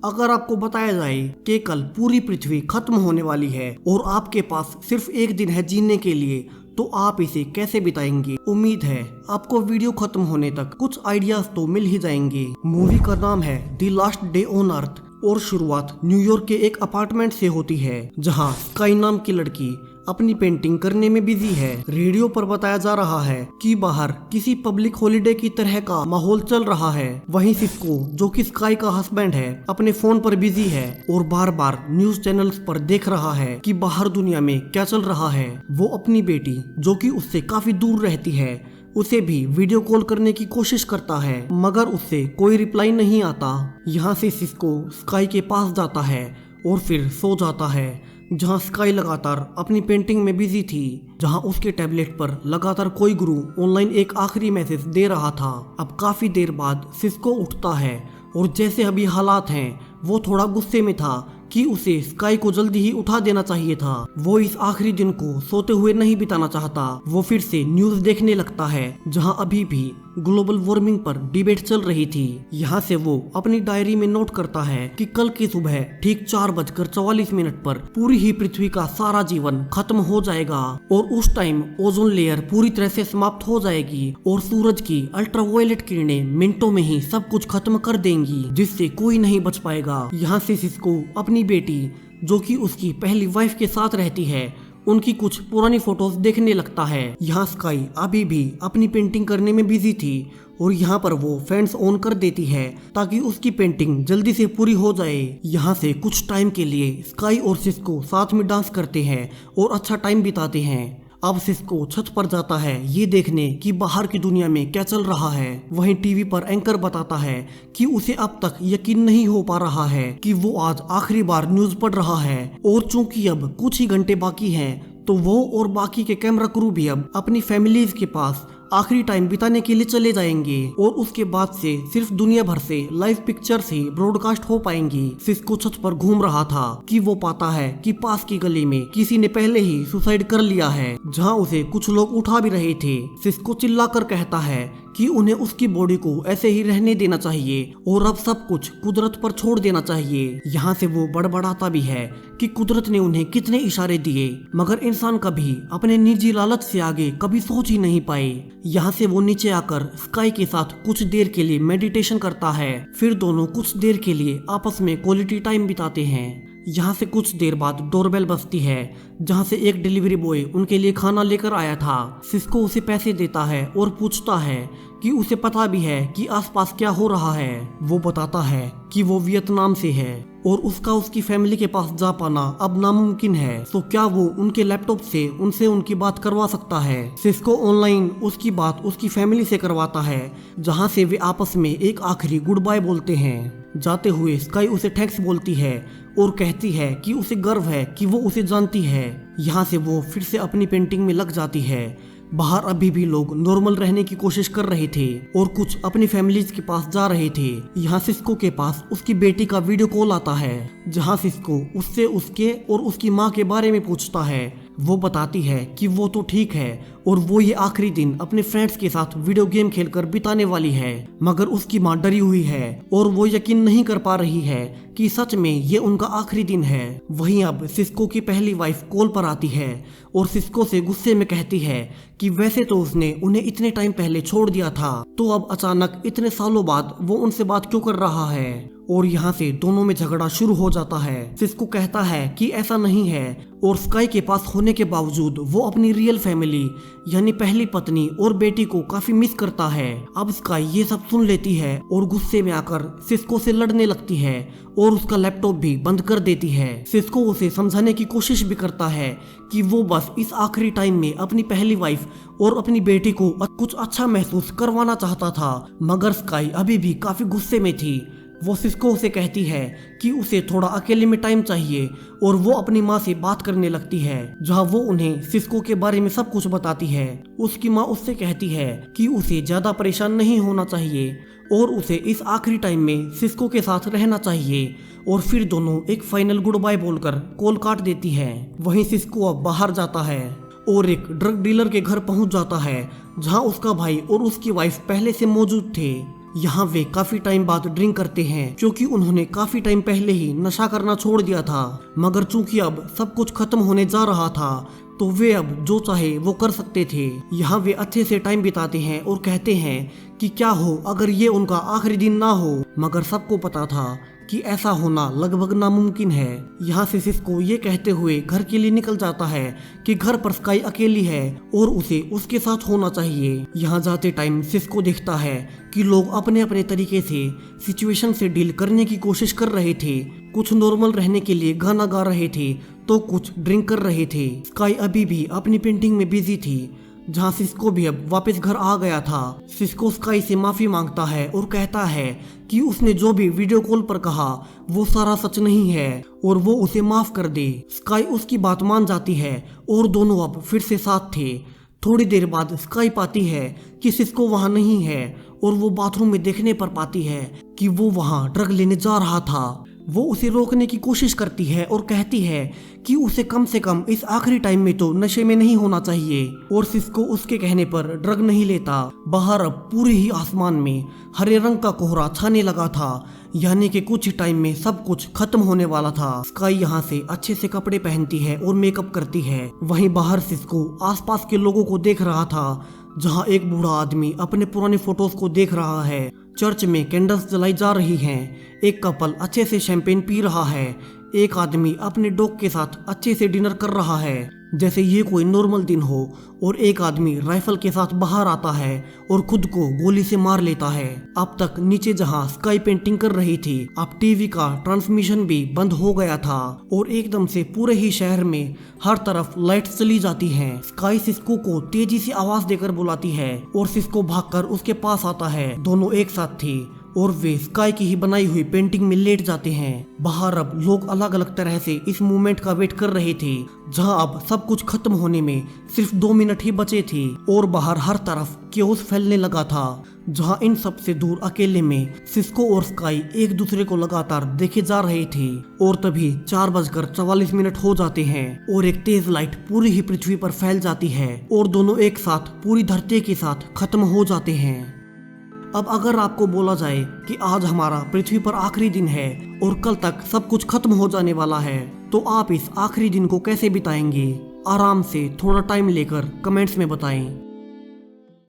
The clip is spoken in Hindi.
अगर आपको बताया जाए कि कल पूरी पृथ्वी खत्म होने वाली है और आपके पास सिर्फ एक दिन है जीने के लिए, तो आप इसे कैसे बिताएंगे? उम्मीद है आपको वीडियो खत्म होने तक कुछ आइडियाज तो मिल ही जाएंगे। मूवी का नाम है the last day on earth और शुरुआत न्यूयॉर्क के एक अपार्टमेंट से होती है, जहां स्काई नाम की लड़की अपनी पेंटिंग करने में बिजी है। रेडियो पर बताया जा रहा है कि बाहर किसी पब्लिक हॉलिडे की तरह का माहौल चल रहा है। वहीं सिस्को, जो कि स्काई का हस्बैंड है, अपने फोन पर बिजी है और बार बार न्यूज चैनल्स पर देख रहा है कि बाहर दुनिया में क्या चल रहा है। वो अपनी बेटी, जो कि उससे काफी दूर रहती है, उसे भी वीडियो कॉल करने की कोशिश करता है, मगर उससे कोई रिप्लाई नहीं आता। यहाँ से सिस्को स्काई के पास जाता है और फिर सो जाता है, जहाँ स्काई लगातार अपनी पेंटिंग में बिजी थी। जहाँ उसके टैबलेट पर लगातार कोई गुरु ऑनलाइन एक आखिरी मैसेज दे रहा था। अब काफी देर बाद सिस्को उठता है और जैसे अभी हालात हैं, वो थोड़ा गुस्से में था कि उसे स्काई को जल्दी ही उठा देना चाहिए था। वो इस आखिरी दिन को सोते हुए नहीं बिताना चाहता। वो फिर से न्यूज देखने लगता है, जहां अभी भी ग्लोबल वार्मिंग पर डिबेट चल रही थी। यहाँ से वो अपनी डायरी में नोट करता है कि कल की सुबह ठीक 4:44 पर पूरी ही पृथ्वी का सारा जीवन खत्म हो जाएगा और उस टाइम ओजोन लेयर पूरी तरह से समाप्त हो जाएगी और सूरज की अल्ट्रावायलेट किरणें मिनटों में ही सब कुछ खत्म कर देंगी, जिससे कोई नहीं बच पाएगा। यहाँ से सिस्को अपनी बेटी, जो कि उसकी पहली वाइफ के साथ रहती है, उनकी कुछ पुरानी फोटोज देखने लगता है। यहाँ स्काई अभी भी अपनी पेंटिंग करने में बिजी थी और यहाँ पर वो फैंस ऑन कर देती है ताकि उसकी पेंटिंग जल्दी से पूरी हो जाए। यहाँ से कुछ टाइम के लिए स्काई और सिस्को साथ में डांस करते हैं और अच्छा टाइम बिताते हैं। अब सिस्को छत पर जाता है ये देखने कि बाहर की दुनिया में क्या चल रहा है। वहीं टीवी पर एंकर बताता है कि उसे अब तक यकीन नहीं हो पा रहा है कि वो आज आखिरी बार न्यूज पढ़ रहा है और चूंकि अब कुछ ही घंटे बाकी हैं, तो वो और बाकी के कैमरा क्रू भी अब अपनी फैमिलीज के पास आखिरी टाइम बिताने के लिए चले जाएंगे और उसके बाद से सिर्फ दुनिया भर से लाइव पिक्चर्स ही ब्रॉडकास्ट हो पाएंगी। सिस्को छत पर घूम रहा था कि वो पाता है कि पास की गली में किसी ने पहले ही सुसाइड कर लिया है, जहां उसे कुछ लोग उठा भी रहे थे। सिस्को चिल्लाकर कहता है कि उन्हें उसकी बॉडी को ऐसे ही रहने देना चाहिए और अब सब कुछ कुदरत पर छोड़ देना चाहिए। यहाँ से वो बड़बड़ाता भी है कि कुदरत ने उन्हें कितने इशारे दिए, मगर इंसान कभी अपने निजी लालच से आगे कभी सोच ही नहीं पाए। यहाँ से वो नीचे आकर स्काई के साथ कुछ देर के लिए मेडिटेशन करता है। फिर दोनों कुछ देर के लिए आपस में क्वालिटी टाइम बिताते हैं। यहाँ से कुछ देर बाद डोरबेल बजती है, जहाँ से एक डिलीवरी बॉय उनके लिए खाना लेकर आया था। सिस्को उसे पैसे देता है और पूछता है कि उसे पता भी है कि आसपास क्या हो रहा है। वो बताता है कि वो वियतनाम से है और उसका उसकी फैमिली के पास जा पाना अब नामुमकिन है। तो क्या वो उनके लैपटॉप से उनसे उनकी बात करवा सकता है? सिस्को ऑनलाइन उसकी बात उसकी फैमिली से करवाता है, जहाँ से वे आपस में एक आखिरी गुड बाय बोलते हैं। जाते हुए स्काई उसे थैंक्स बोलती है और कहती है कि उसे गर्व है कि वो उसे जानती है। यहाँ से वो फिर से अपनी पेंटिंग में लग जाती है। बाहर अभी भी लोग नॉर्मल रहने की कोशिश कर रहे थे और कुछ अपनी फैमिलीज के पास जा रहे थे। यहाँ सिस्को के पास उसकी बेटी का वीडियो कॉल आता है, जहाँ सिस्को उससे उसके और उसकी माँ के बारे में पूछता है। वो बताती है कि वो तो ठीक है और वो ये आखिरी दिन अपने फ्रेंड्स के साथ वीडियो गेम खेलकर बिताने वाली है, मगर उसकी माँ डरी हुई है और वो यकीन नहीं कर पा रही है कि सच में ये उनका आखिरी दिन है। वहीं अब सिस्को की पहली वाइफ कॉल पर आती है और सिस्को से गुस्से में कहती है कि वैसे तो उसने उन्हें इतने टाइम पहले छोड़ दिया था, तो अब अचानक इतने सालों बाद वो उनसे बात क्यों कर रहा है? और यहाँ से दोनों में झगड़ा शुरू हो जाता है। सिस्को कहता है कि ऐसा नहीं है और स्काई के पास होने के बावजूद वो अपनी रियल फैमिली यानी पहली पत्नी और बेटी को काफी मिस करता है। अब स्काई ये सब सुन लेती है और गुस्से में आकर सिस्को से लड़ने लगती है और उसका लैपटॉप भी बंद कर देती है। सिस्को उसे समझाने की कोशिश भी करता है कि वो बस इस आखिरी टाइम में अपनी पहली वाइफ और अपनी बेटी को कुछ अच्छा महसूस करवाना चाहता था, मगर स्काई अभी भी काफी गुस्से में थी। वो सिस्को से कहती है कि उसे थोड़ा अकेले में टाइम चाहिए और वो अपनी माँ से बात करने लगती है, जहाँ वो उन्हें सिस्को के बारे में सब कुछ बताती है। उसकी माँ उससे कहती है कि उसे ज्यादा परेशान नहीं होना चाहिए और उसे इस आखिरी टाइम में सिस्को के साथ रहना चाहिए। और फिर दोनों एक फाइनल गुड बाय बोलकर कॉल काट देती है। वहीं सिस्को अब बाहर जाता है और एक ड्रग डीलर के घर पहुंच जाता है, जहां उसका भाई और उसकी वाइफ पहले से मौजूद थे। यहाँ वे काफी टाइम बाद ड्रिंक करते हैं क्योंकि उन्होंने काफी टाइम पहले ही नशा करना छोड़ दिया था। मगर चूंकि अब सब कुछ खत्म होने जा रहा था तो वे अब जो चाहे वो कर सकते थे। यहाँ वे अच्छे से टाइम बिताते हैं और कहते हैं कि क्या हो अगर ये उनका आखिरी दिन ना हो। मगर सबको पता था कि ऐसा होना लगभग नामुमकिन है। यहाँ से सिस्को ये कहते हुए घर के लिए निकल जाता है कि घर पर स्काई अकेली है और उसे उसके साथ होना चाहिए। यहाँ जाते टाइम सिस्को देखता है कि लोग अपने अपने तरीके से सिचुएशन से डील करने की कोशिश कर रहे थे। कुछ नॉर्मल रहने के लिए गाना गा रहे थे तो कुछ ड्रिंक कर रहे थे। स्काई अभी भी अपनी पेंटिंग में बिजी थी जहाँ सिस्को भी अब वापस घर आ गया था। सिस्को स्काई से माफी मांगता है और कहता है कि उसने जो भी वीडियो कॉल पर कहा वो सारा सच नहीं है और वो उसे माफ कर दे। स्काई उसकी बात मान जाती है और दोनों अब फिर से साथ थे। थोड़ी देर बाद स्काई पाती है कि सिस्को वहाँ नहीं है और वो बाथरूम में देखने पर पाती है कि वो वहाँ ड्रग लेने जा रहा था। वो उसे रोकने की कोशिश करती है और कहती है कि उसे कम से कम इस आखिरी टाइम में तो नशे में नहीं होना चाहिए और सिस्को उसके कहने पर ड्रग नहीं लेता। बाहर अब पूरे ही आसमान में हरे रंग का कोहरा छाने लगा था, यानी कि कुछ ही टाइम में सब कुछ खत्म होने वाला था। स्काई यहाँ से अच्छे से कपड़े पहनती है और मेकअप करती है। वहीं बाहर सिस्को आसपास के लोगों को देख रहा था जहाँ एक बूढ़ा आदमी अपने पुराने फोटोज को देख रहा है। चर्च में कैंडल्स जलाई जा रही हैं। एक कपल अच्छे से शैंपेन पी रहा है। एक आदमी अपने डॉग के साथ अच्छे से डिनर कर रहा है जैसे ये कोई नॉर्मल दिन हो और एक आदमी राइफल के साथ बाहर आता है और खुद को गोली से मार लेता है। अब तक नीचे जहां स्काई पेंटिंग कर रही थी अब टीवी का ट्रांसमिशन भी बंद हो गया था और एकदम से पूरे ही शहर में हर तरफ लाइट्स चली जाती हैं। स्काई सिस्को को तेजी से आवाज देकर बुलाती है और सिस्को भागकर उसके पास आता है। दोनों एक साथ थे और वे स्काई की ही बनाई हुई पेंटिंग में लेट जाते हैं। बाहर अब लोग अलग अलग तरह से इस मूवमेंट का वेट कर रहे थे जहां अब सब कुछ खत्म होने में सिर्फ 2 मिनट ही बचे थे और बाहर हर तरफ क्योस फैलने लगा था जहां इन सब से दूर अकेले में सिस्को और स्काई एक दूसरे को लगातार देखे जा रहे थे। और तभी 4:44 हो जाते हैं और एक तेज लाइट पूरी ही पृथ्वी पर फैल जाती है और दोनों एक साथ पूरी धरती के साथ खत्म हो जाते हैं। अब अगर आपको बोला जाए कि आज हमारा पृथ्वी पर आखिरी दिन है और कल तक सब कुछ खत्म हो जाने वाला है तो आप इस आखिरी दिन को कैसे बिताएंगे? आराम से थोड़ा टाइम लेकर कमेंट्स में बताएं।